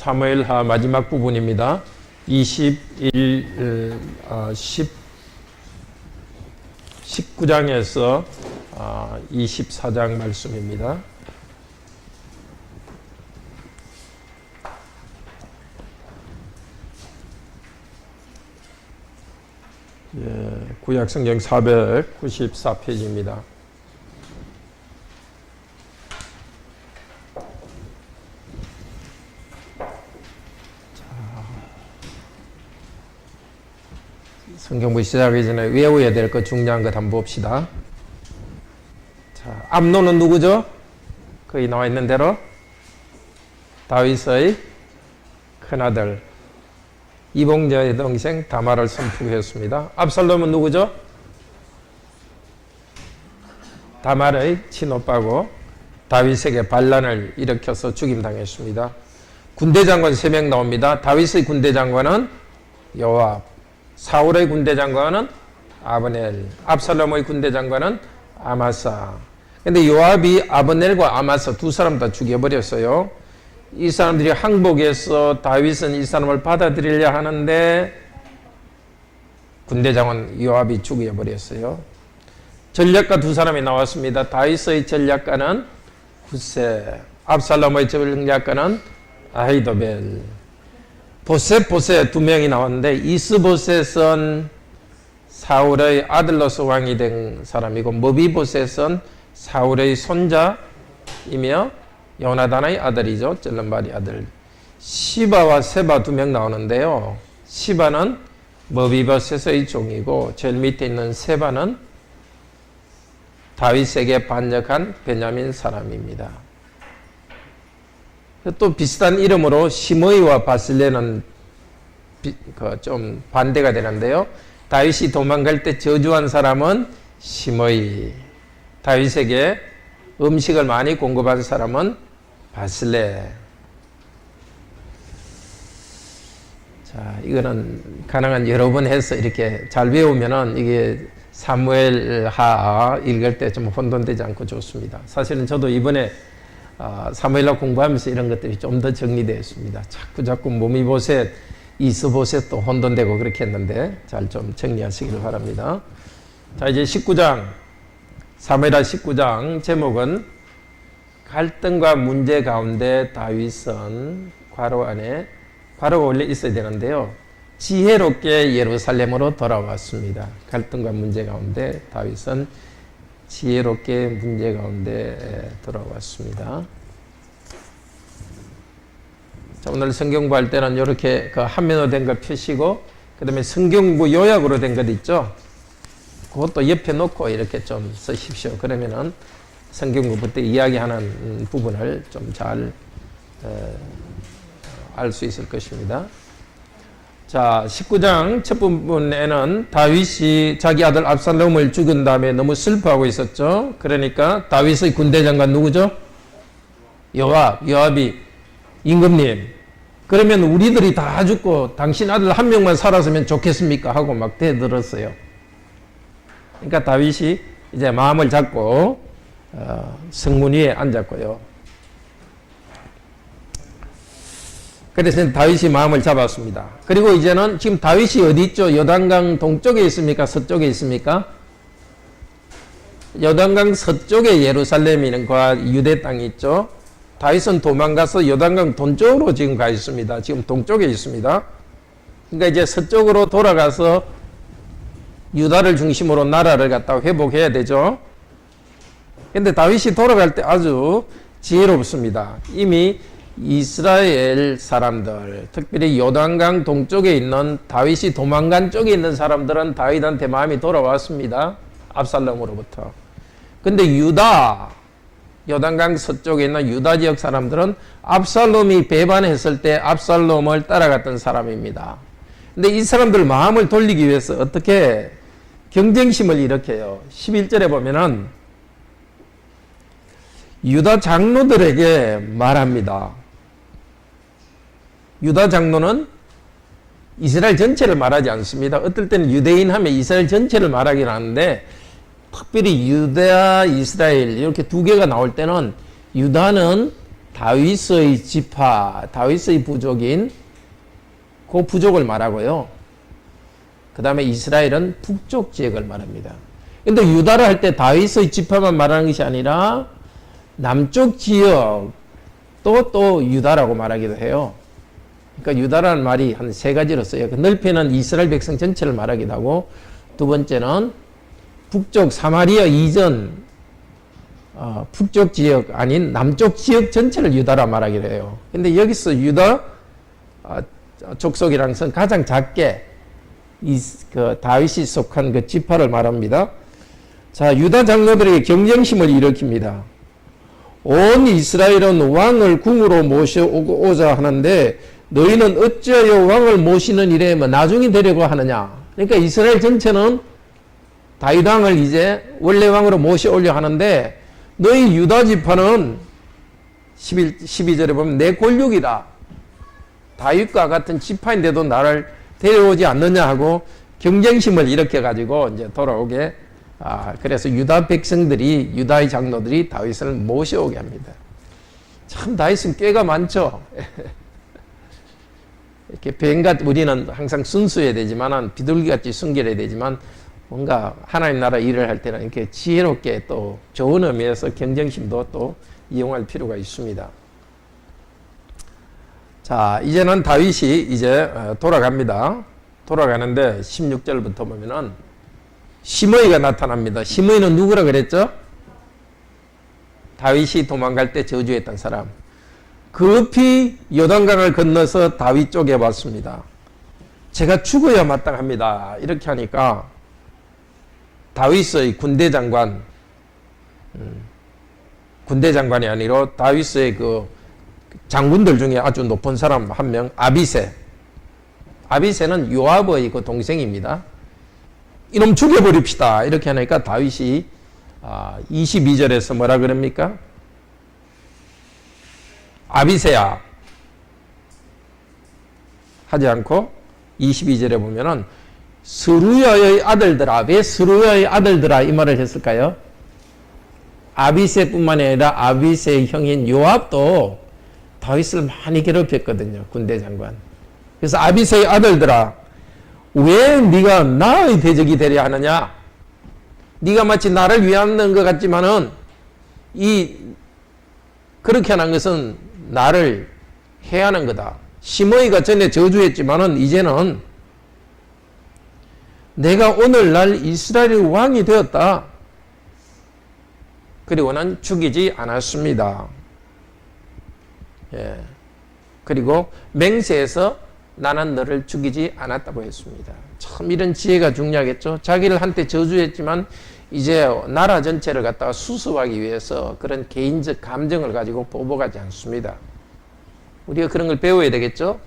사무엘하 마지막 부분입니다. 19장에서 24장 말씀입니다. 구약성경 494페이지입니다. 성경부 시작하기 전에 외워야 될 것 중요한 것 한번 봅시다. 자, 암논은 누구죠? 거기 나와 있는 대로 다윗의 큰아들 이봉자의 동생 다말을 선포했습니다. 압살롬은 누구죠? 다말의 친오빠고 다윗에게 반란을 일으켜서 죽임당했습니다. 군대장관 3명 나옵니다. 다윗의 군대장관은 요압, 사울의 군대장관은 아브넬, 압살롬의 군대장관은 아마사. 근데 요압이 아브넬과 아마사 두 사람 다 죽여버렸어요. 이 사람들이 항복해서 다윗은 이 사람을 받아들이려 하는데 군대장관 요압이 죽여버렸어요. 전략가 두 사람이 나왔습니다. 다윗의 전략가는 후세, 압살롬의 전략가는 아히도벨. 보셋 두 명이 나왔는데 이스보셋은 사울의 아들로서 왕이 된 사람이고 머비보셋은 사울의 손자이며 요나단의 아들이죠. 젤름발의 아들. 시바와 세바 두 명 나오는데요. 시바는 머비보셋의 종이고 제일 밑에 있는 세바는 다윗에게 반역한 베냐민 사람입니다. 또 비슷한 이름으로 시므이와 바슬레는 좀 반대가 되는데요. 다윗이 도망갈 때 저주한 사람은 시므이, 다윗에게 음식을 많이 공급한 사람은 바슬레. 자, 이거는 가능한 여러 번 해서 이렇게 잘 배우면은 이게 사무엘하 읽을 때 좀 혼돈되지 않고 좋습니다. 사실은 저도 이번에 사무엘하 공부하면서 이런 것들이 좀 더 정리되었습니다. 자꾸 모미보셋, 이스보셋도 혼돈되고 그렇게 했는데 잘 좀 정리하시길 바랍니다. 자, 이제 19장, 사무엘하 19장 제목은 갈등과 문제 가운데 다윗은 괄호 안에 괄호가 원래 있어야 되는데요. 지혜롭게 예루살렘으로 돌아왔습니다. 갈등과 문제 가운데 다윗은 지혜롭게 문제 가운데 돌아왔습니다. 자, 오늘 성경 공부할 때는 이렇게 그 한면으로 된 거 펴시고 그 다음에 성경 공부 요약으로 된 것 있죠. 그것도 옆에 놓고 이렇게 좀 쓰십시오. 그러면은 성경 공부 때 이야기하는 부분을 좀 잘 알 수 있을 것입니다. 자, 19장 첫 부분에는 다윗이 자기 아들 압살롬을 죽은 다음에 너무 슬퍼하고 있었죠. 그러니까 다윗의 군대장관 누구죠? 요압이 임금님, 그러면 우리들이 다 죽고 당신 아들 한 명만 살았으면 좋겠습니까? 하고 막 대들었어요. 그러니까 다윗이 이제 마음을 잡고 성문 위에 앉았고요. 그래서 다윗이 마음을 잡았습니다. 그리고 이제는 지금 다윗이 어디 있죠? 요단강 동쪽에 있습니까? 서쪽에 있습니까? 요단강 서쪽에 예루살렘과 유대 땅이 있죠. 다윗은 도망가서 요단강 동쪽으로 지금 가 있습니다. 지금 동쪽에 있습니다. 그러니까 이제 서쪽으로 돌아가서 유다를 중심으로 나라를 갖다가 회복해야 되죠. 근데 다윗이 돌아갈 때 아주 지혜롭습니다. 이미 이스라엘 사람들, 특별히 요단강 동쪽에 있는 다윗이 도망간 쪽에 있는 사람들은 다윗한테 마음이 돌아왔습니다. 압살롬으로부터. 근데 유다, 요단강 서쪽에 있는 유다 지역 사람들은 압살롬이 배반했을 때 압살롬을 따라갔던 사람입니다. 근데 이 사람들 마음을 돌리기 위해서 어떻게 경쟁심을 일으켜요. 11절에 보면은 유다 장로들에게 말합니다. 유다 장로는 이스라엘 전체를 말하지 않습니다. 어떨 때는 유대인 하면 이스라엘 전체를 말하긴 하는데 특별히 유다, 이스라엘 이렇게 두 개가 나올 때는 유다는 다윗의 지파, 다윗의 부족인 그 부족을 말하고요. 그 다음에 이스라엘은 북쪽 지역을 말합니다. 근데 유다를 할 때 다윗의 지파만 말하는 것이 아니라 남쪽 지역 또 유다라고 말하기도 해요. 그러니까 유다라는 말이 한 세 가지로 써요. 그 넓이는 이스라엘 백성 전체를 말하기도 하고, 두 번째는 북쪽 사마리아 이전 북쪽 지역 아닌 남쪽 지역 전체를 유다라 말하기도 해요. 근데 여기서 유다 족속이라는 것은 가장 작게 그 다윗이 속한 그 지파를 말합니다. 자, 유다 장로들에게 경쟁심을 일으킵니다. 온 이스라엘은 왕을 궁으로 모셔오고자 하는데 너희는 어찌하여 왕을 모시는 일에 나중에 되려고 하느냐. 그러니까 이스라엘 전체는 다윗 왕을 이제 원래 왕으로 모셔오려 하는데 너희 유다 지파는 12절에 보면 내 골육이다. 다윗과 같은 지파인데도 나를 데려오지 않느냐 하고 경쟁심을 일으켜가지고 이제 돌아오게, 그래서 유다 백성들이, 유다의 장로들이 다윗을 모셔오게 합니다. 참 다윗은 꾀가 많죠. 이렇게 뱀같이 우리는 항상 순수해야 되지만, 비둘기같이 순결해야 되지만, 뭔가 하나님 나라 일을 할 때는 이렇게 지혜롭게 또 좋은 의미에서 경쟁심도 또 이용할 필요가 있습니다. 자, 이제는 다윗이 이제 돌아갑니다. 돌아가는데 16절부터 보면은 시므이가 나타납니다. 시므이는 누구라 그랬죠? 다윗이 도망갈 때 저주했던 사람. 급히 요단강을 건너서 다윗 쪽에 왔습니다. 제가 죽어야 마땅합니다. 이렇게 하니까 다윗의 군대 장관이 아니라 다윗의 그 장군들 중에 아주 높은 사람 한 명, 아비새는 요압의 그 동생입니다. 이놈 죽여버립시다. 이렇게 하니까 다윗이 22절에서 뭐라 그럽니까? 아비새야 하지 않고 22절에 보면은 스루야의 아들들아. 왜 스루야의 아들들아 이 말을 했을까요? 아비새뿐만 아니라 아비새의 형인 요압도 다윗을 많이 괴롭혔거든요. 군대 장관. 그래서 아비새의 아들들아, 왜 네가 나의 대적이 되려 하느냐? 네가 마치 나를 위하는 것 같지만은 그렇게 하는 것은 나를 해하는 거다. 시므이가 전에 저주했지만은 이제는 내가 오늘날 이스라엘의 왕이 되었다. 그리고는 죽이지 않았습니다. 예. 그리고 맹세해서 나는 너를 죽이지 않았다고 했습니다. 참 이런 지혜가 중요하겠죠. 자기를 한때 저주했지만 이제 나라 전체를 갖다가 수습하기 위해서 그런 개인적 감정을 가지고 보복하지 않습니다. 우리가 그런 걸 배워야 되겠죠.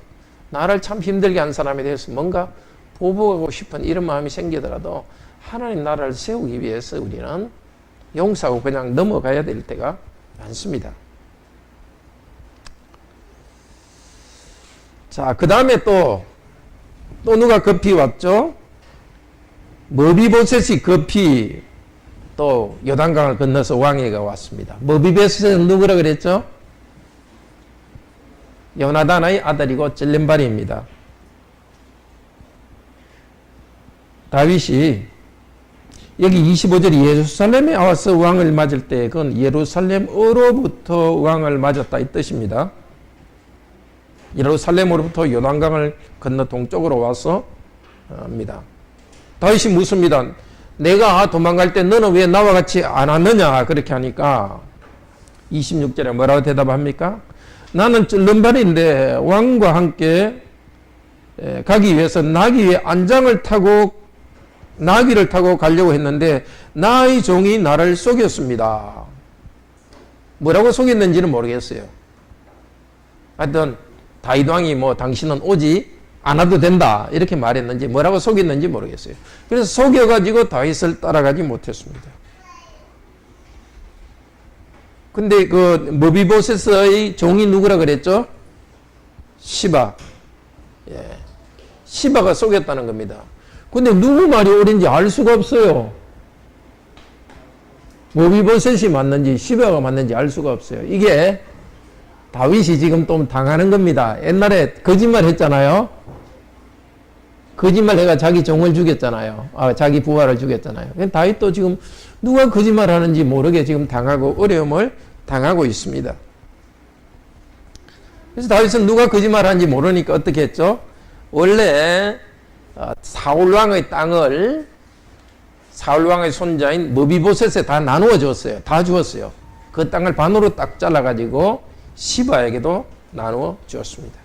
나를 참 힘들게 한 사람에 대해서 뭔가 보복하고 싶은 이런 마음이 생기더라도 하나님 나라를 세우기 위해서 우리는 용서하고 그냥 넘어가야 될 때가 많습니다. 자, 그 다음에 또 누가 급히 왔죠? 머비보셋이 급히 또 요단강을 건너서 왕에게 왔습니다. 머비보셋은 누구라 그랬죠? 요나단의 아들이고 찔림발이입니다. 다윗이 여기 25절이 예루살렘에 와서 왕을 맞을 때 그건 예루살렘으로부터 왕을 맞았다 이 뜻입니다. 예루살렘으로부터 요단강을 건너 동쪽으로 와서 합니다. 다윗이 묻습니다. 내가 도망갈 때 너는 왜 나와 같이 안 왔느냐? 그렇게 하니까 26절에 뭐라고 대답합니까? 나는 찔름발인데 왕과 함께 가기 위해서 나귀 위에 안장을 타고 나귀를 타고 가려고 했는데 나의 종이 나를 속였습니다. 뭐라고 속였는지는 모르겠어요. 하여튼 다윗 왕이 당신은 오지 않아도 된다 이렇게 말했는지 뭐라고 속였는지 모르겠어요. 그래서 속여가지고 다윗을 따라가지 못했습니다. 근데 그 머비보셋의 종이 누구라 그랬죠? 시바. 예. 시바가 속였다는 겁니다. 근데 누구 말이 옳은지 알 수가 없어요. 머비보셋이 맞는지 시바가 맞는지 알 수가 없어요. 이게 다윗이 지금 또 당하는 겁니다. 옛날에 거짓말 했잖아요. 거짓말 해가 자기 종을 죽였잖아요. 자기 부하를 죽였잖아요. 다윗도 지금 누가 거짓말 하는지 모르게 지금 당하고 어려움을 당하고 있습니다. 그래서 다윗은 누가 거짓말 하는지 모르니까 어떻게 했죠? 원래 사울왕의 땅을 사울왕의 손자인 머비보셋에 다 나누어 줬어요. 다 주었어요. 그 땅을 반으로 딱 잘라가지고 시바에게도 나누어 주었습니다.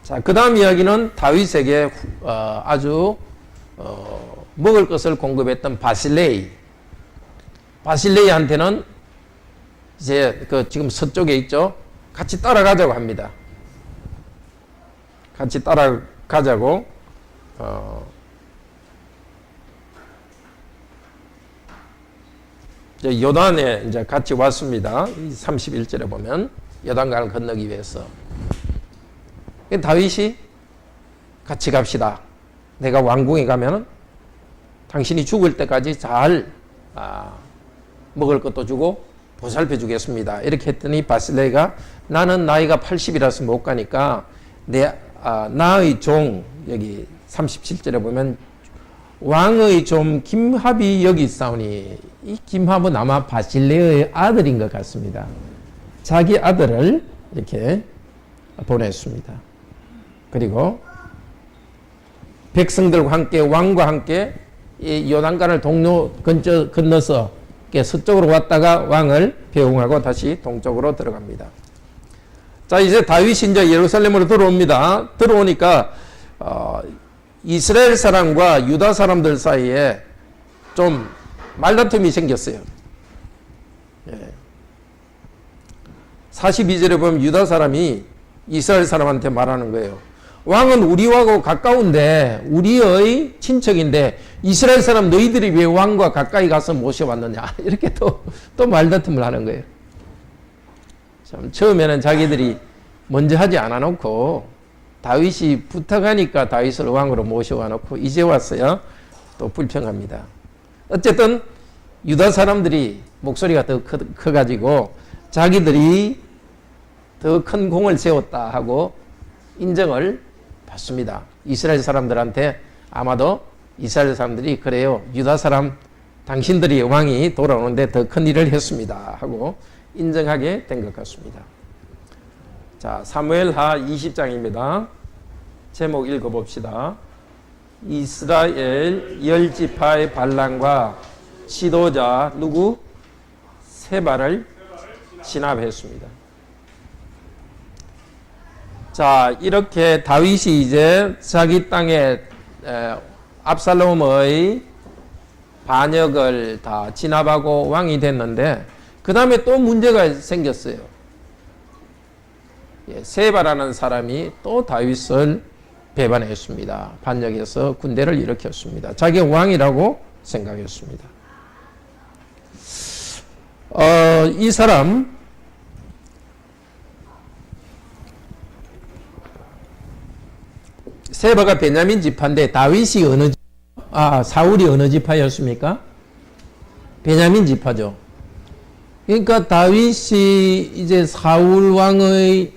자, 그 다음 이야기는 다윗에게 아주 먹을 것을 공급했던 바실레이한테는 이제 지금 서쪽에 있죠. 같이 따라가자고 합니다. 같이 따라가자고 이제 요단에 이제 같이 왔습니다. 31절에 보면 요단강을 건너기 위해서 다윗이 같이 갑시다. 내가 왕궁에 가면은 당신이 죽을 때까지 잘 먹을 것도 주고 보살펴 주겠습니다. 이렇게 했더니 바실레이가 나는 나이가 80이라서 못 가니까 나의 종 여기 37절에 보면 왕의 좀 김합이 여기 있사오니 이 김합은 아마 바실레이의 아들인 것 같습니다. 자기 아들을 이렇게 보냈습니다. 그리고 백성들과 함께 왕과 함께 이 요단강을 건너서 서쪽으로 왔다가 왕을 배웅하고 다시 동쪽으로 들어갑니다. 자, 이제 다윗이 이제 예루살렘으로 들어옵니다. 들어오니까 이스라엘 사람과 유다 사람들 사이에 좀 말다툼이 생겼어요. 42절에 보면 유다 사람이 이스라엘 사람한테 말하는 거예요. 왕은 우리하고 가까운데 우리의 친척인데 이스라엘 사람 너희들이 왜 왕과 가까이 가서 모셔왔느냐 이렇게 또 말다툼을 하는 거예요. 참 처음에는 자기들이 먼저 하지 않아 놓고 다윗이 부탁하니까 다윗을 왕으로 모셔와 놓고 이제 왔어요. 또 불평합니다. 어쨌든 유다 사람들이 목소리가 더 커가지고 자기들이 더 큰 공을 세웠다 하고 인정을 받습니다. 이스라엘 사람들한테 아마도 이스라엘 사람들이 그래요. 유다 사람 당신들이 왕이 돌아오는데 더 큰 일을 했습니다 하고 인정하게 된 것 같습니다. 자, 사무엘하 20장입니다. 제목 읽어봅시다. 이스라엘 10지파의 반란과 지도자 누구? 세바를 진압했습니다. 자, 이렇게 다윗이 이제 자기 땅에 압살롬의 반역을 다 진압하고 왕이 됐는데 그 다음에 또 문제가 생겼어요. 세바라는 사람이 또 다윗을 배반했습니다. 반역해서 군대를 일으켰습니다. 자기가 왕이라고 생각했습니다. 이 사람 세바가 베냐민 지파인데 다윗이 어느 사울이 어느 지파였습니까? 베냐민 지파죠. 그러니까 다윗이 이제 사울 왕의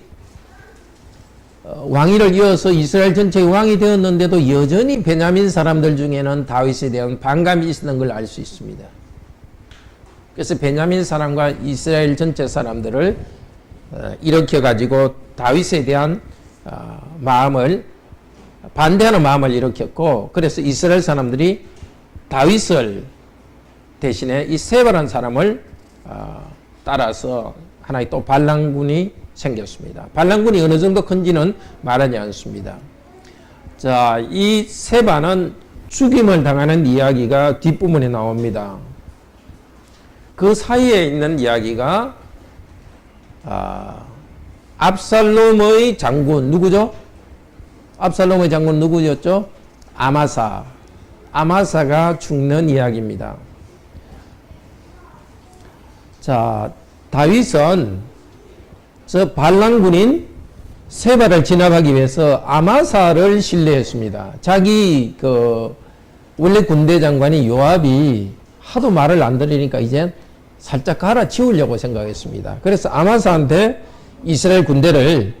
왕위를 이어서 이스라엘 전체의 왕이 되었는데도 여전히 베냐민 사람들 중에는 다윗에 대한 반감이 있었던 걸 알 수 있습니다. 그래서 베냐민 사람과 이스라엘 전체 사람들을 일으켜 가지고 다윗에 대한 마음을 반대하는 마음을 일으켰고, 그래서 이스라엘 사람들이 다윗을 대신에 이 세바라는 사람을 따라서 하나의 또 반란군이 생겼습니다. 반란군이 어느 정도 큰지는 말하지 않습니다. 자, 이 세바는 죽임을 당하는 이야기가 뒷부분에 나옵니다. 그 사이에 있는 이야기가 압살롬의 장군 누구죠? 압살롬의 장군 누구였죠? 아마사가 죽는 이야기입니다. 자, 다윗은 저 반란군인 세바를 진압하기 위해서 아마사를 신뢰했습니다. 자기 원래 군대 장관이 요압이 하도 말을 안 들으니까 이제 살짝 갈아치우려고 생각했습니다. 그래서 아마사한테 이스라엘 군대를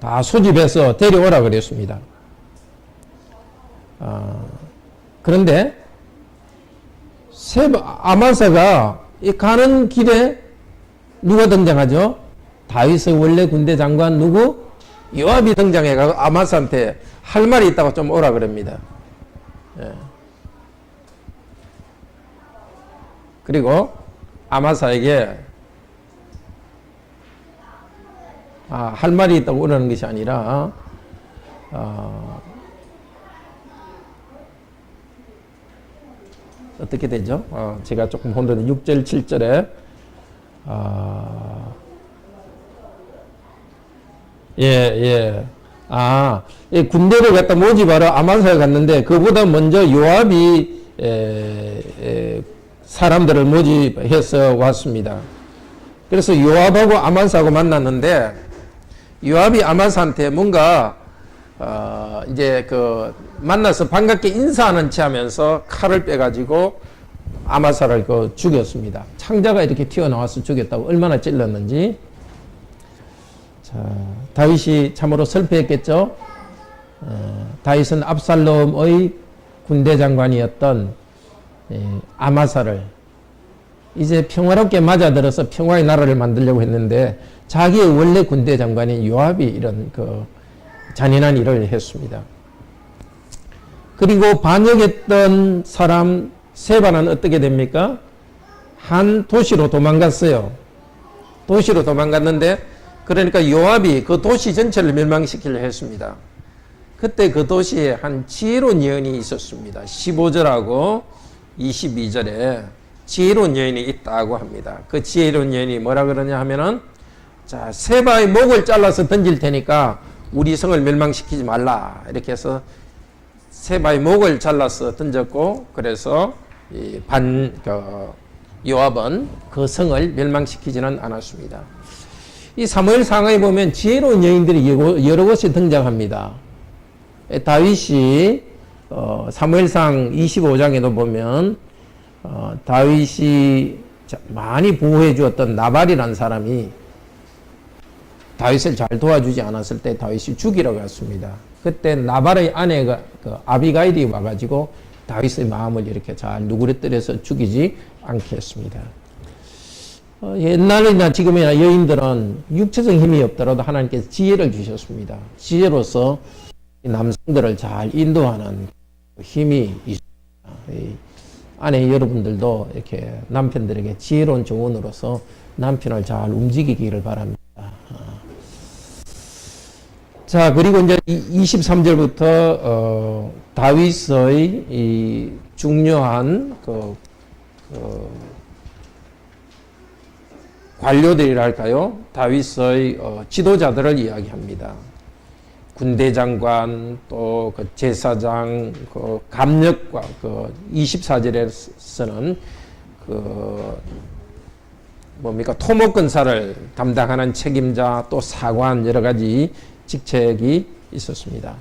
다 소집해서 데려오라 그랬습니다. 그런데 아마사가 가는 길에 누가 등장하죠? 다윗의 원래 군대 장관 누구? 요압이 등장해가지고 아마사한테 할 말이 있다고 좀 오라 그럽니다. 예. 그리고 아마사에게 할 말이 있다고 오라는 것이 아니라 어떻게 되죠? 제가 조금 혼돈해. 6절, 7절에 군대를 갖다 모집하러 아마사에 갔는데 그보다 먼저 요압이 사람들을 모집해서 왔습니다. 그래서 요압하고 아마사하고 만났는데 요압이 아마사한테 뭔가 이제 만나서 반갑게 인사하는 체 하면서 칼을 빼가지고 아마사를 죽였습니다. 창자가 이렇게 튀어나와서 죽였다고 얼마나 찔렀는지. 자, 다윗이 참으로 슬퍼했겠죠. 다윗은 압살롬의 군대 장관이었던 아마사를 이제 평화롭게 맞아들어서 평화의 나라를 만들려고 했는데 자기의 원래 군대 장관인 요압이 이런 잔인한 일을 했습니다. 그리고 반역했던 사람 세바는 어떻게 됩니까? 한 도시로 도망갔어요. 도시로 도망갔는데 그러니까 요압이 그 도시 전체를 멸망시키려 했습니다. 그때 그 도시에 한 지혜로운 여인이 있었습니다. 15절하고 22절에 지혜로운 여인이 있다고 합니다. 그 지혜로운 여인이 뭐라 그러냐 하면은 자, 세바의 목을 잘라서 던질 테니까 우리 성을 멸망시키지 말라. 이렇게 해서 세바의 목을 잘라서 던졌고 그래서 요압은 그 성을 멸망시키지는 않았습니다. 이 사무엘상에 보면 지혜로운 여인들이 여러 곳에 등장합니다. 다윗이 사무엘상 25장에도 보면 다윗이 많이 보호해 주었던 나발이라는 사람이 다윗을 잘 도와주지 않았을 때 다윗이 죽이러 갔습니다. 그때 나발의 아내가 아비가일이 와가지고 다윗의 마음을 이렇게 잘 누구레뜨려서 죽이지 않게 했습니다. 옛날이나 지금이나 여인들은 육체적 힘이 없더라도 하나님께서 지혜를 주셨습니다. 지혜로서 남성들을 잘 인도하는 힘이 있습니다. 아내 여러분들도 이렇게 남편들에게 지혜로운 조언으로서 남편을 잘 움직이기를 바랍니다. 자, 그리고 이제 23절부터 다윗의 이 중요한 관료들이랄까요? 다윗의 지도자들을 이야기합니다. 군대 장관, 또 제사장, 감역과 24절에서는 토목건사를 담당하는 책임자, 또 사관 여러 가지 직책이 있었습니다.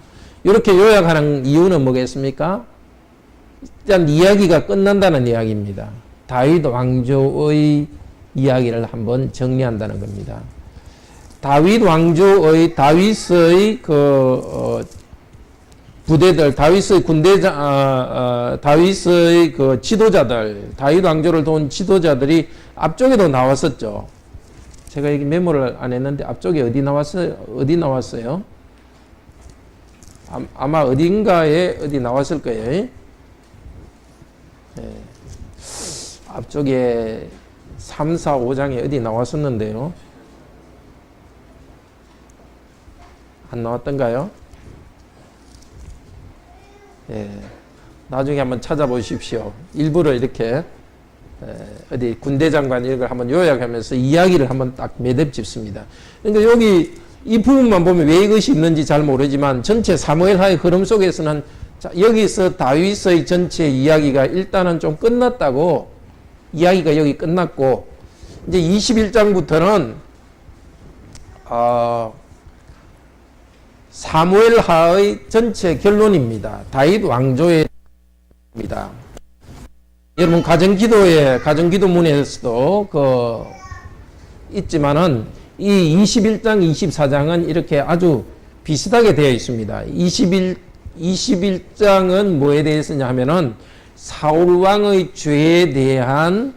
이렇게 요약하는 이유는 뭐겠습니까? 일단 이야기가 끝난다는 이야기입니다. 다윗 왕조의 이야기를 한번 정리한다는 겁니다. 다윗 왕조의 다윗의 부대들, 다윗의 다윗의 지도자들, 다윗 왕조를 도운 지도자들이 앞쪽에도 나왔었죠. 제가 여기 메모를 안 했는데 앞쪽에 어디 나왔어요? 아마 어딘가에 어디 나왔을 거예요. 네. 앞쪽에 3, 4, 5장에 어디 나왔었는데요. 안 나왔던가요? 예. 나중에 한번 찾아보십시오. 일부러 이렇게 어디 군대 장관 이걸 한번 요약하면서 이야기를 한번 딱 매듭 짓습니다. 그러니까 여기 이 부분만 보면 왜 이것이 있는지 잘 모르지만 전체 사무엘하의 흐름 속에서는 여기서 다윗의 전체 이야기가 일단은 좀 끝났다고, 이야기가 여기 끝났고 이제 21장부터는 사무엘하의 전체 결론입니다. 다윗 왕조의 입니다. 여러분 가정기도문에서도 있지만은 이 21장, 24장은 이렇게 아주 비슷하게 되어 있습니다. 21장은 뭐에 대해서냐 하면은 사울 왕의 죄에 대한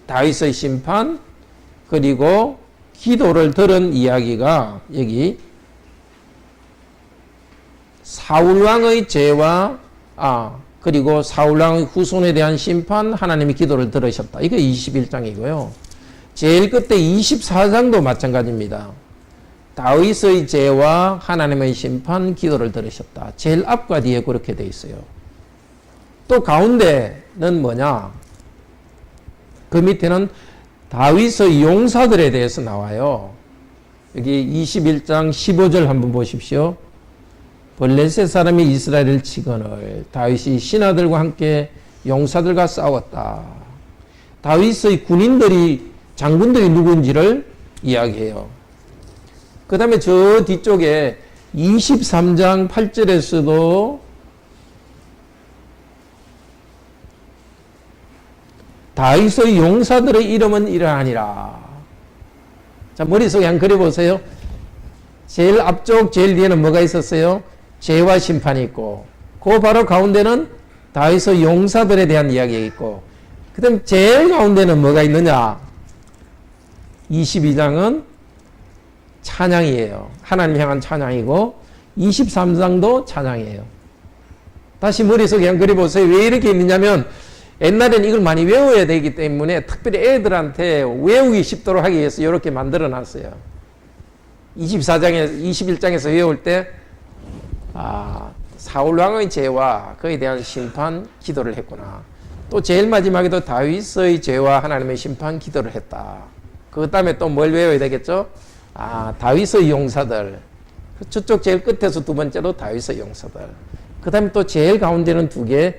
다윗의 심판, 그리고 기도를 들은 이야기가 여기 사울 왕의 죄와 그리고 사울 왕의 후손에 대한 심판, 하나님이 기도를 들으셨다. 이거 21장이고요. 제일 끝에 24장도 마찬가지입니다. 다윗의 죄와 하나님의 심판, 기도를 들으셨다. 제일 앞과 뒤에 그렇게 돼 있어요. 또 가운데는 뭐냐? 그 밑에는 다윗의 용사들에 대해서 나와요. 여기 21장 15절 한번 보십시오. 블레셋 사람이 이스라엘을 치거늘 다윗이 신하들과 함께 용사들과 싸웠다. 다윗의 장군들이 누군지를 이야기해요. 그 다음에 저 뒤쪽에 23장 8절에서도 다윗의 용사들의 이름은 이러하니라. 자, 머릿속에 한번 그려보세요. 제일 앞쪽, 제일 뒤에는 뭐가 있었어요? 죄와 심판이 있고, 그 바로 가운데는 다윗의 용사들에 대한 이야기가 있고, 그 다음 제일 가운데는 뭐가 있느냐? 22장은 찬양이에요. 하나님 향한 찬양이고, 23장도 찬양이에요. 다시 머릿속에 한번 그려보세요. 왜 이렇게 있느냐면, 옛날에는 이걸 많이 외워야 되기 때문에 특별히 애들한테 외우기 쉽도록 하기 위해서 이렇게 만들어 놨어요. 21장에서 외울 때, 사울왕의 죄와 그에 대한 심판 기도를 했구나. 또 제일 마지막에도 다윗의 죄와 하나님의 심판 기도를 했다. 그 다음에 또 뭘 외워야 되겠죠? 다윗의 용사들. 저쪽 제일 끝에서 두 번째로 다윗의 용사들. 그 다음에 또 제일 가운데는 두 개,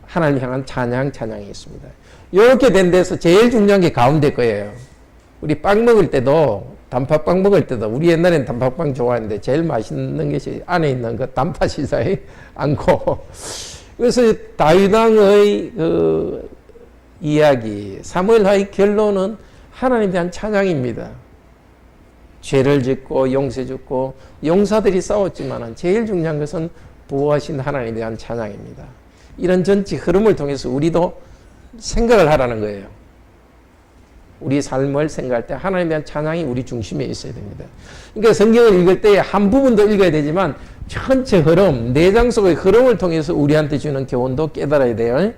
하나님 향한 찬양이 있습니다. 이렇게 된 데서 제일 중요한 게 가운데 거예요. 우리 빵 먹을 때도, 단팥빵 먹을 때도, 우리 옛날엔 단팥빵 좋아했는데 제일 맛있는 것이 안에 있는 그 단팥이지 않고. 그래서 다윗왕의 그 이야기, 사무엘하의 결론은 하나님에 대한 찬양입니다. 죄를 짓고 용서 짓고 용사들이 싸웠지만 제일 중요한 것은 보호하신 하나님에 대한 찬양입니다. 이런 전체 흐름을 통해서 우리도 생각을 하라는 거예요. 우리 삶을 생각할 때 하나님에 대한 찬양이 우리 중심에 있어야 됩니다. 그러니까 성경을 읽을 때 한 부분도 읽어야 되지만 전체 흐름, 내장 속의 흐름을 통해서 우리한테 주는 교훈도 깨달아야 돼요.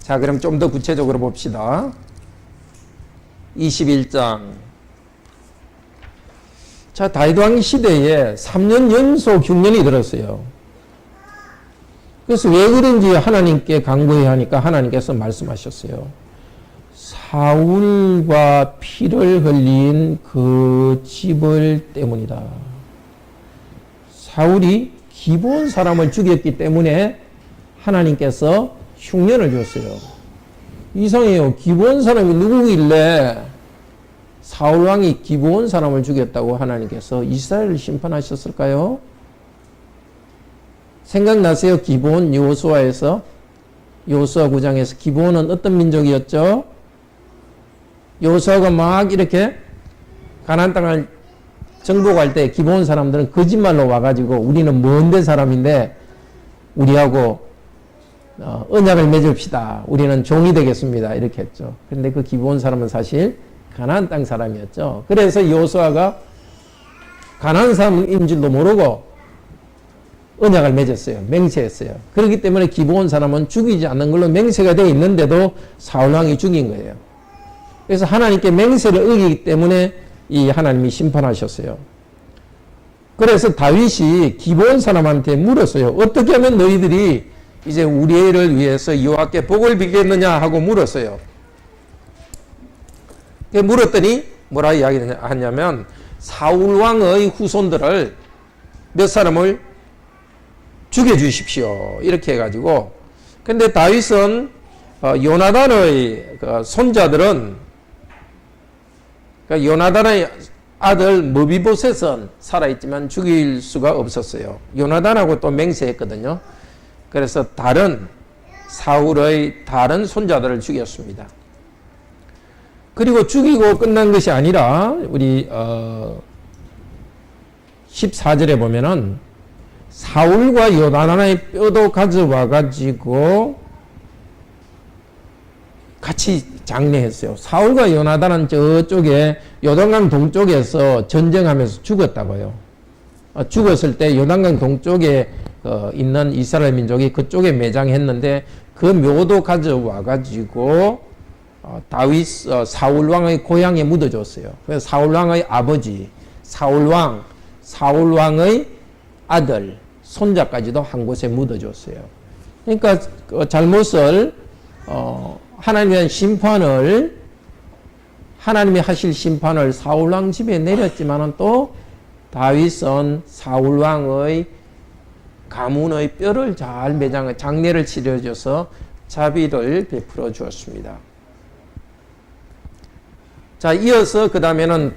자, 그럼 좀 더 구체적으로 봅시다. 21장. 자, 다윗 왕 시대에 3년 연속 흉년이 들었어요. 그래서 왜 그런지 하나님께 간구해야 하니까 하나님께서 말씀하셨어요. 사울과 피를 흘린 그 집을 때문이다. 사울이 기브온 사람을 죽였기 때문에 하나님께서 흉년을 줬어요. 이상해요. 기브온 사람이 누구길래 사울왕이 기브온 사람을 죽였다고 하나님께서 이스라엘을 심판하셨을까요? 생각나세요? 기브온 여호수아에서, 여호수아 9장에서 기브온은 어떤 민족이었죠? 여호수아가 막 이렇게 가나안 땅을 정복할 때 기브온 사람들은 거짓말로 와가지고 우리는 먼 데 사람인데 우리하고 언약을 맺읍시다. 우리는 종이 되겠습니다. 이렇게 했죠. 그런데 그 기브온 사람은 사실 가나안 땅 사람이었죠. 그래서 여호수아가 가나안 사람인 줄도 모르고 언약을 맺었어요. 맹세했어요. 그렇기 때문에 기브온 사람은 죽이지 않는 걸로 맹세가 되어 있는데도 사울왕이 죽인 거예요. 그래서 하나님께 맹세를 어기기 때문에 이 하나님이 심판하셨어요. 그래서 다윗이 기브온 사람한테 물었어요. 어떻게 하면 너희들이 이제 우리 애를 위해서 여호와께 복을 빌겠느냐 하고 물었어요. 물었더니 뭐라 이야기하냐면 사울 왕의 후손들을 몇 사람을 죽여주십시오. 이렇게 해가지고. 근데 다윗은 요나단의 손자들은, 요나단의 아들 머비보셋은 살아있지만 죽일 수가 없었어요. 요나단하고 또 맹세했거든요. 그래서 다른 사울의 다른 손자들을 죽였습니다. 그리고 죽이고 끝난 것이 아니라 우리 14절에 보면은 사울과 요나단의 뼈도 가져와 가지고 같이 장례했어요. 사울과 요나단은 저쪽에 요단강 동쪽에서 전쟁하면서 죽었다고요. 죽었을 때 요단강 동쪽에 있는 이스라엘 민족이 그쪽에 매장했는데 그 묘도 가져와 가지고 사울 왕의 고향에 묻어줬어요. 그래서 사울 왕의 아버지 사울 왕의 아들 손자까지도 한 곳에 묻어줬어요. 그러니까 잘못을 하나님의 심판을 하나님이 하실 심판을 사울 왕 집에 내렸지만은 또 다윗은 사울 왕의 가문의 뼈를 잘 매장해 장례를 치러줘서 자비를 베풀어 주었습니다. 자, 이어서 그 다음에는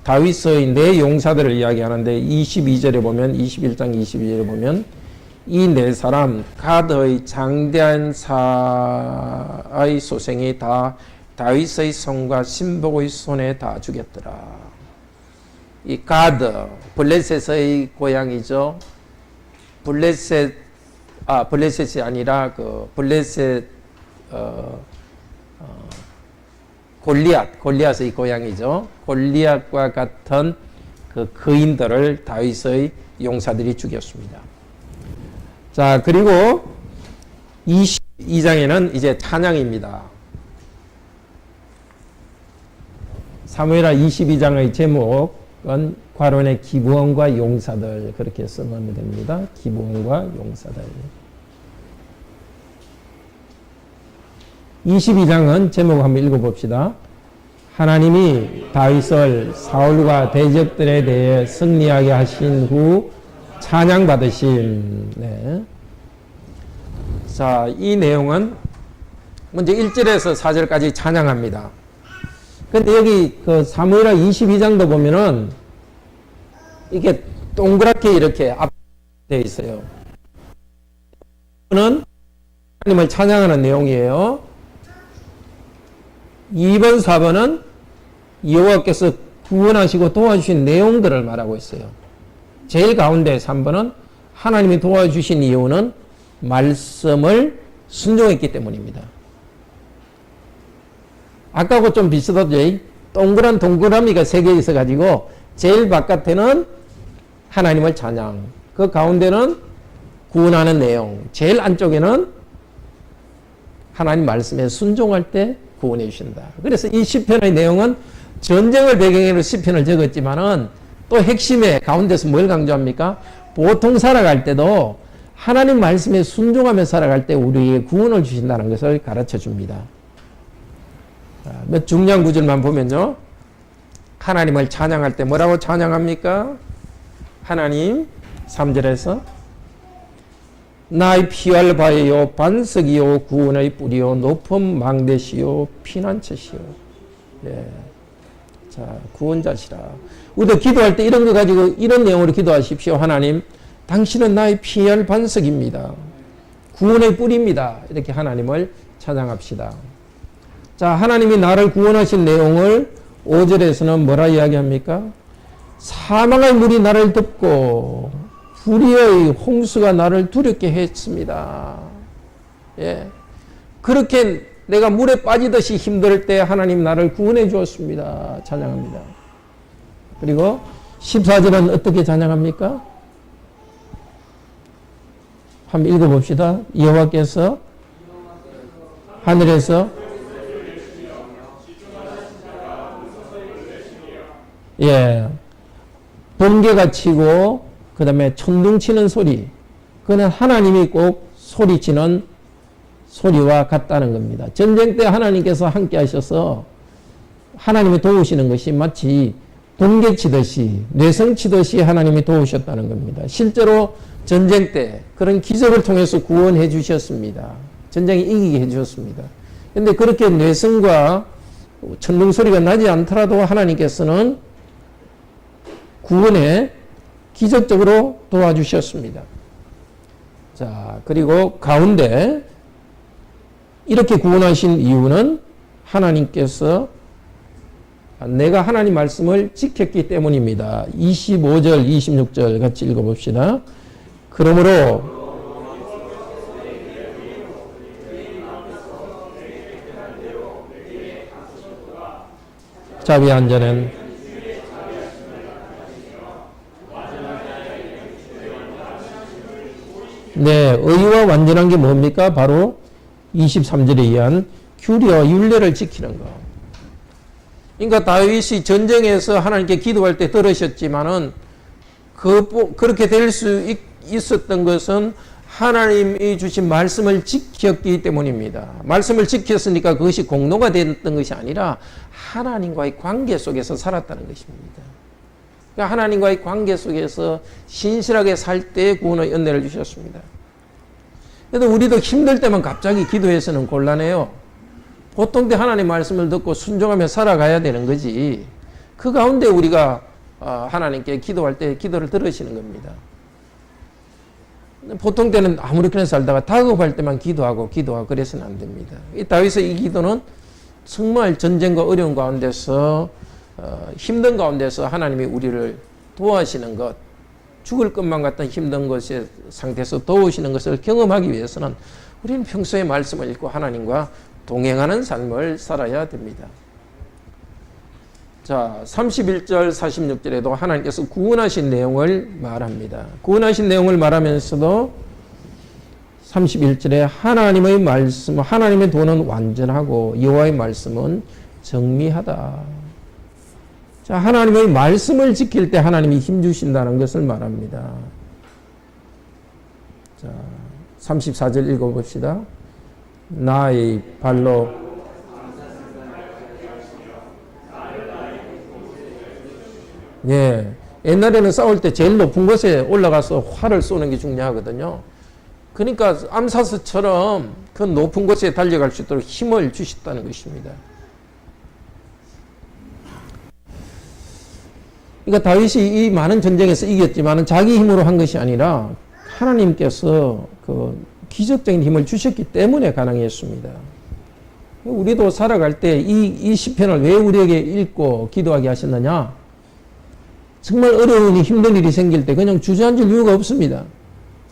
다윗의 네 용사들을 이야기하는데 22절에 보면 21장 22절에 보면 이 네 사람 가드의 장대한 사의 소생이 다 다윗의 손과 신복의 손에 다 죽였더라. 이 가드 블레셋의 고향이죠. 블레셋이 아니라 그 블레셋 골리앗의 고향이죠. 골리앗과 같은 그 거인들을 다윗의 용사들이 죽였습니다. 자, 그리고 22장에는 이제 찬양입니다. 사무엘하 22장의 제목은 괄원의 기브온과 용사들 그렇게 써놓으면 됩니다. 기브온과 용사들. 22장은 제목 한번 읽어봅시다. 하나님이 다윗을 사울과 대적들에 대해 승리하게 하신 후 찬양 받으심. 네. 자, 이 내용은 먼저 1절에서 4절까지 찬양합니다. 근데 여기 그 사무엘하 22장도 보면은 이게 동그랗게 이렇게 앞에 있어요. 이거는 하나님을 찬양하는 내용이에요. 2번, 4번은 여호와께서 구원하시고 도와주신 내용들을 말하고 있어요. 제일 가운데 3번은 하나님이 도와주신 이유는 말씀을 순종했기 때문입니다. 아까하고 좀 비슷하죠? 동그란 동그라미가 3개 있어가지고 제일 바깥에는 하나님을 찬양, 그 가운데는 구원하는 내용, 제일 안쪽에는 하나님 말씀에 순종할 때 구원해 주신다. 그래서 이 시편의 내용은 전쟁을 배경으로 시편을 적었지만은 또 핵심에 가운데서 뭘 강조합니까? 보통 살아갈 때도 하나님 말씀에 순종하며 살아갈 때 우리에게 구원을 주신다는 것을 가르쳐 줍니다. 몇 중요한 구절만 보면요. 하나님을 찬양할 때 뭐라고 찬양합니까? 하나님 3절에서 나의 피할 바에요 반석이요 구원의 뿌리요 높은 망대시요 피난처시요. 예. 자, 구원자시라. 우리도 기도할 때 이런 거 가지고 이런 내용으로 기도하십시오. 하나님, 당신은 나의 피할 반석입니다. 구원의 뿌리입니다. 이렇게 하나님을 찬양합시다. 자, 하나님이 나를 구원하신 내용을 5절에서는 뭐라 이야기합니까? 사망의 물이 나를 덮고 불의의 홍수가 나를 두렵게 했습니다. 예. 그렇게 내가 물에 빠지듯이 힘들 때 하나님 나를 구원해 주었습니다. 찬양합니다. 그리고 14절은 어떻게 찬양합니까? 한번 읽어봅시다. 여호와께서 하늘에서 번개가 치고 그 다음에 천둥 치는 소리, 그는 하나님이 꼭 소리치는 소리와 같다는 겁니다. 전쟁 때 하나님께서 함께 하셔서 하나님이 도우시는 것이 마치 번개 치듯이 뇌성 치듯이 하나님이 도우셨다는 겁니다. 실제로 전쟁 때 그런 기적을 통해서 구원해 주셨습니다. 전쟁이 이기게 해 주셨습니다. 그런데 그렇게 뇌성과 천둥 소리가 나지 않더라도 하나님께서는 구원에 기적적으로 도와주셨습니다. 자, 그리고 가운데 이렇게 구원하신 이유는 하나님께서 내가 하나님 말씀을 지켰기 때문입니다. 25절, 26절 같이 읽어봅시다. 그러므로 자비 한 잔은 네, 의와 완전한 게 뭡니까? 바로 23절에 의한 규례와 율례를 지키는 거. 그러니까 다윗이 전쟁에서 하나님께 기도할 때 들으셨지만은 그렇게 될 수 있었던 것은 하나님이 주신 말씀을 지켰기 때문입니다. 말씀을 지켰으니까 그것이 공로가 됐던 것이 아니라 하나님과의 관계 속에서 살았다는 것입니다. 그러니까 하나님과의 관계 속에서 신실하게 살 때 구원의 은혜를 주셨습니다. 그래도 우리도 힘들 때만 갑자기 기도해서는 곤란해요. 보통 때 하나님 말씀을 듣고 순종하며 살아가야 되는 거지. 그 가운데 우리가 하나님께 기도할 때 기도를 들으시는 겁니다. 보통 때는 아무렇게나 살다가 다급할 때만 기도하고 그래서는 안 됩니다. 이 다윗의 이 기도는 정말 전쟁과 어려운 가운데서 힘든 가운데서 하나님이 우리를 도와주시는 것, 죽을 것만 같은 힘든 것의 상태에서 도우시는 것을 경험하기 위해서는 우리는 평소에 말씀을 읽고 하나님과 동행하는 삶을 살아야 됩니다. 자, 31절, 46절에도 하나님께서 구원하신 내용을 말합니다. 구원하신 내용을 말하면서도 31절에 하나님의 말씀, 하나님의 도는 완전하고 여호와의 말씀은 정미하다. 자, 하나님의 말씀을 지킬 때 하나님이 힘주신다는 것을 말합니다. 자, 34절 읽어봅시다. 나의 발로 예, 옛날에는 싸울 때 제일 높은 곳에 올라가서 활을 쏘는 게 중요하거든요. 그러니까 암사스처럼 그 높은 곳에 달려갈 수 있도록 힘을 주셨다는 것입니다. 그러니까 다윗이 이 많은 전쟁에서 이겼지만 자기 힘으로 한 것이 아니라 하나님께서 그 기적적인 힘을 주셨기 때문에 가능했습니다. 우리도 살아갈 때 이 시편을 왜 우리에게 읽고 기도하게 하셨느냐? 정말 어려운 힘든 일이 생길 때 그냥 주저앉을 이유가 없습니다.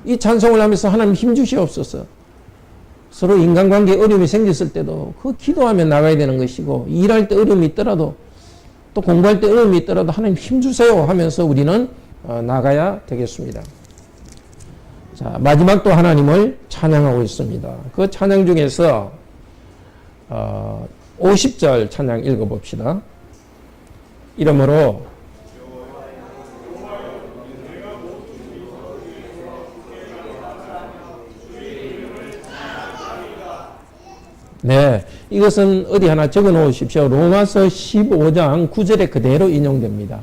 이 찬송을 하면서 하나님 힘 주시옵소서. 서로 인간관계에 어려움이 생겼을 때도 그 기도하며 나가야 되는 것이고, 일할 때 어려움이 있더라도 또 공부할 때 어려움이 있더라도 하나님 힘 주세요 하면서 우리는 나가야 되겠습니다. 자, 마지막 또 하나님을 찬양하고 있습니다. 그 찬양 중에서 50절 찬양 읽어봅시다. 이러므로 네, 이것은 어디 하나 적어 놓으십시오. 로마서 15장 9절에 그대로 인용됩니다.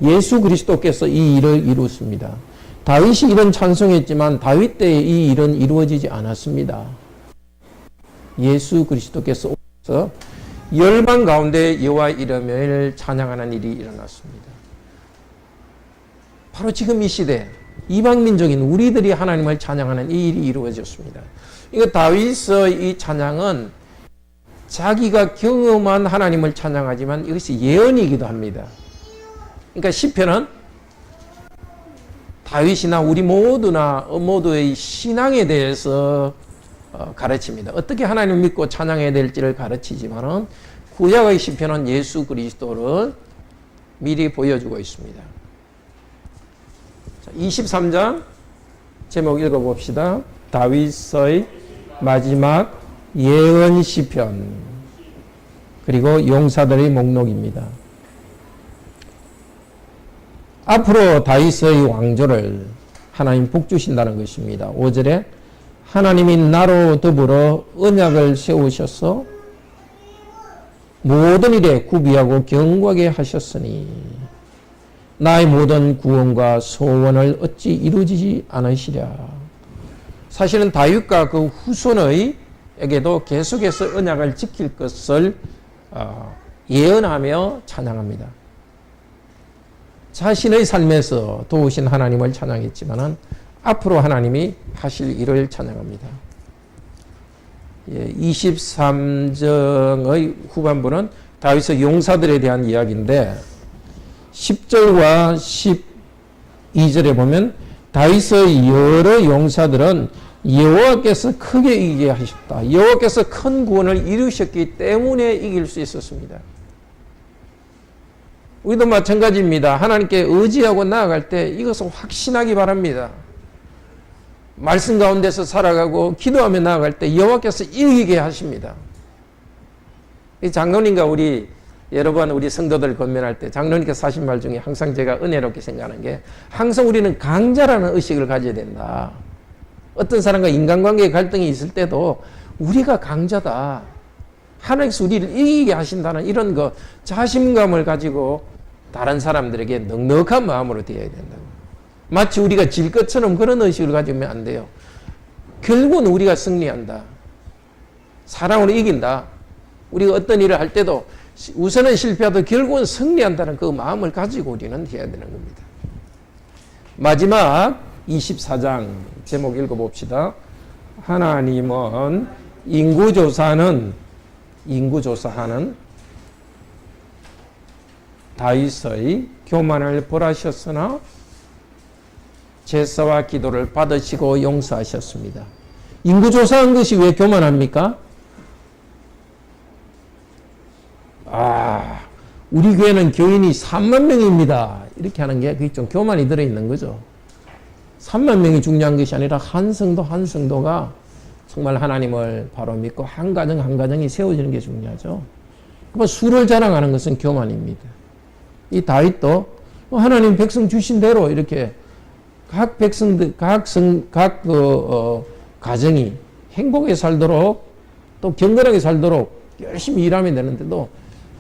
예수 그리스도께서 이 일을 이루었습니다. 다윗이 이런 찬송했지만 다윗 때에 이 일은 이루어지지 않았습니다. 예수 그리스도께서 오셔서 열방 가운데 여호와 이름을 찬양하는 일이 일어났습니다. 바로 지금 이 시대 이방민족인 우리들이 하나님을 찬양하는 이 일이 이루어졌습니다. 이거 다윗의 이 찬양은 자기가 경험한 하나님을 찬양하지만 이것이 예언이기도 합니다. 그러니까 시편은 다윗이나 우리 모두의 신앙에 대해서 가르칩니다. 어떻게 하나님을 믿고 찬양해야 될지를 가르치지만은 구약의 시편은 예수 그리스도를 미리 보여주고 있습니다. 23장 제목 읽어봅시다. 다윗의 마지막 예언 시편 그리고 용사들의 목록입니다. 앞으로 다윗의 왕조를 하나님 복주신다는 것입니다. 5절에 하나님이 나로 더불어 언약을 세우셔서 모든 일에 구비하고 견고하게 하셨으니 나의 모든 구원과 소원을 어찌 이루어지지 않으시랴. 사실은 다윗과 그 후손에게도 계속해서 언약을 지킬 것을 예언하며 찬양합니다. 자신의 삶에서 도우신 하나님을 찬양했지만은 앞으로 하나님이 하실 일을 찬양합니다. 23장의 후반부는 다윗의 용사들에 대한 이야기인데 10절과 12절에 보면 다윗의 여러 용사들은 여호와께서 크게 이기게 하셨다. 여호와께서 큰 구원을 이루셨기 때문에 이길 수 있었습니다. 우리도 마찬가지입니다. 하나님께 의지하고 나아갈 때 이것을 확신하기 바랍니다. 말씀 가운데서 살아가고 기도하며 나아갈 때 여호와께서 이기게 하십니다. 이 장로님과 여러 번 우리 성도들 권면할 때 장로님께서 하신 말 중에 항상 제가 은혜롭게 생각하는 게 항상 우리는 강자라는 의식을 가져야 된다. 어떤 사람과 인간관계에 갈등이 있을 때도 우리가 강자다. 하나님께서 우리를 이기게 하신다는 이런 자신감을 가지고 다른 사람들에게 넉넉한 마음으로 대해야 된다고. 마치 우리가 질 것처럼 그런 의식을 가지면 안 돼요. 결국은 우리가 승리한다. 사랑으로 이긴다. 우리가 어떤 일을 할 때도 우선은 실패하도 결국은 승리한다는 그 마음을 가지고 우리는 해야 되는 겁니다. 마지막 24장 제목 읽어봅시다. 하나님은 인구조사하는 다윗의 교만을 벌하셨으나 제사와 기도를 받으시고 용서하셨습니다. 인구조사한 것이 왜 교만합니까? 우리 교회는 교인이 3만 명입니다. 이렇게 하는 게 그게 좀 교만이 들어있는 거죠. 3만 명이 중요한 것이 아니라 한 성도가 정말 하나님을 바로 믿고 한 가정 한 가정이 세워지는 게 중요하죠. 그러면 수를 자랑하는 것은 교만입니다. 이 다윗도 하나님 백성 주신 대로 이렇게 각 백성들, 가정이 행복하게 살도록 또 경건하게 살도록 열심히 일하면 되는데도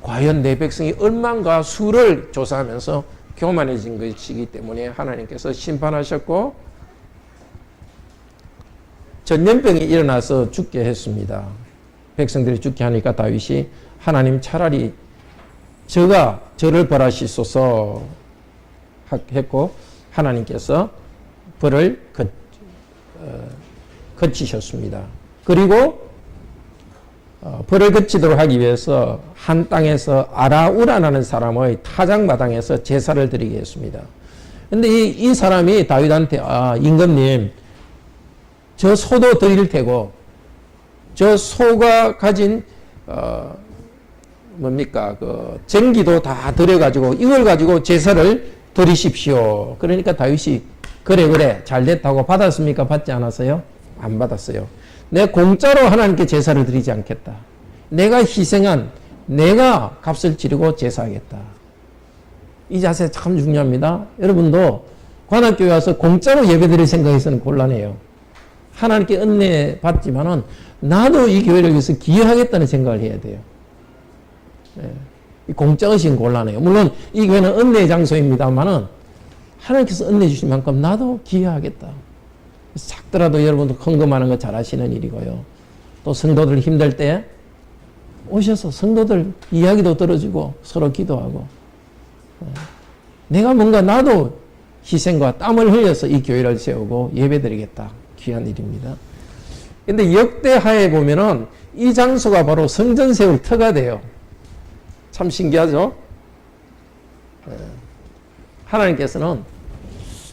과연 내 백성이 얼마인가 수를 조사하면서 교만해진 것이기 때문에 하나님께서 심판하셨고 전염병이 일어나서 죽게 했습니다. 백성들이 죽게 하니까 다윗이 하나님 차라리 저를 벌하시소서 했고 하나님께서 벌을 거치셨습니다. 그리고 벌을 거치도록 하기 위해서 한 땅에서 아라우라라는 사람의 타작마당에서 제사를 드리게 했습니다. 그런데 이 사람이 다윗한테 임금님 저 소도 드릴 테고 저 소가 가진 쟁기도 다 드려가지고 이걸 가지고 제사를 드리십시오. 그러니까 다윗이 그래 잘됐다고 받았습니까? 받지 않았어요? 안 받았어요. 내가 공짜로 하나님께 제사를 드리지 않겠다. 내가 희생한 내가 값을 치르고 제사하겠다. 이 자세 참 중요합니다. 여러분도 관악교회 와서 공짜로 예배드릴 생각에서는 곤란해요. 하나님께 은혜 받지만은 나도 이 교회를 위해서 기여하겠다는 생각을 해야 돼요. 공짜 의식은 곤란해요. 물론 이 교회는 은혜의 장소입니다만은 하나님께서 은혜 주신 만큼 나도 기여하겠다. 작더라도 여러분도 헌금하는 거 잘 하시는 일이고요. 또 성도들 힘들 때 오셔서 성도들 이야기도 들어주고 서로 기도하고 내가 뭔가 나도 희생과 땀을 흘려서 이 교회를 세우고 예배드리겠다. 귀한 일입니다. 근데 역대하에 보면은 이 장소가 바로 성전 세울 터가 돼요. 참 신기하죠? 하나님께서는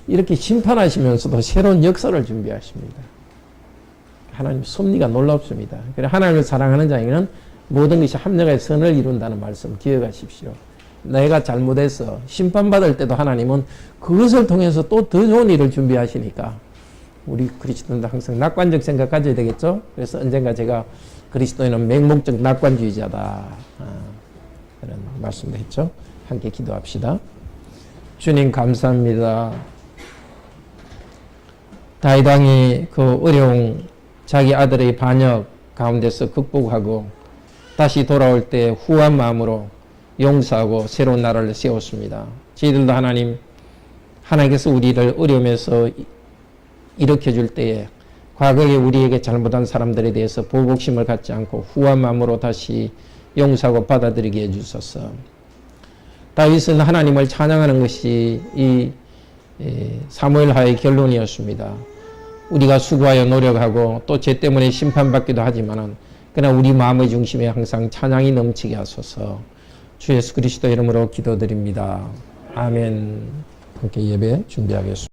이렇게 심판하시면서도 새로운 역사를 준비하십니다. 하나님 섭리가 놀랍습니다. 그래 하나님을 사랑하는 자에게는 모든 것이 합력의 선을 이룬다는 말씀 기억하십시오. 내가 잘못해서 심판받을 때도 하나님은 그것을 통해서 또 더 좋은 일을 준비하시니까 우리 그리스도인도 항상 낙관적 생각 가져야 되겠죠? 그래서 언젠가 제가 그리스도인은 맹목적 낙관주의자다. 그런 말씀도 했죠. 함께 기도합시다. 주님 감사합니다. 다윗 왕이 그 어려운 자기 아들의 반역 가운데서 극복하고 다시 돌아올 때 후한 마음으로 용서하고 새로운 나라를 세웠습니다. 저희들도 하나님께서 우리를 어려움에서 일으켜줄 때에 과거에 우리에게 잘못한 사람들에 대해서 보복심을 갖지 않고 후한 마음으로 다시 용서하고 받아들이게 해주소서. 다윗은 하나님을 찬양하는 것이 이 사무엘하의 결론이었습니다. 우리가 수고하여 노력하고 또 죄 때문에 심판받기도 하지만은 그러나 우리 마음의 중심에 항상 찬양이 넘치게 하소서. 주 예수 그리스도 이름으로 기도드립니다. 아멘. 함께 예배 준비하겠습니다.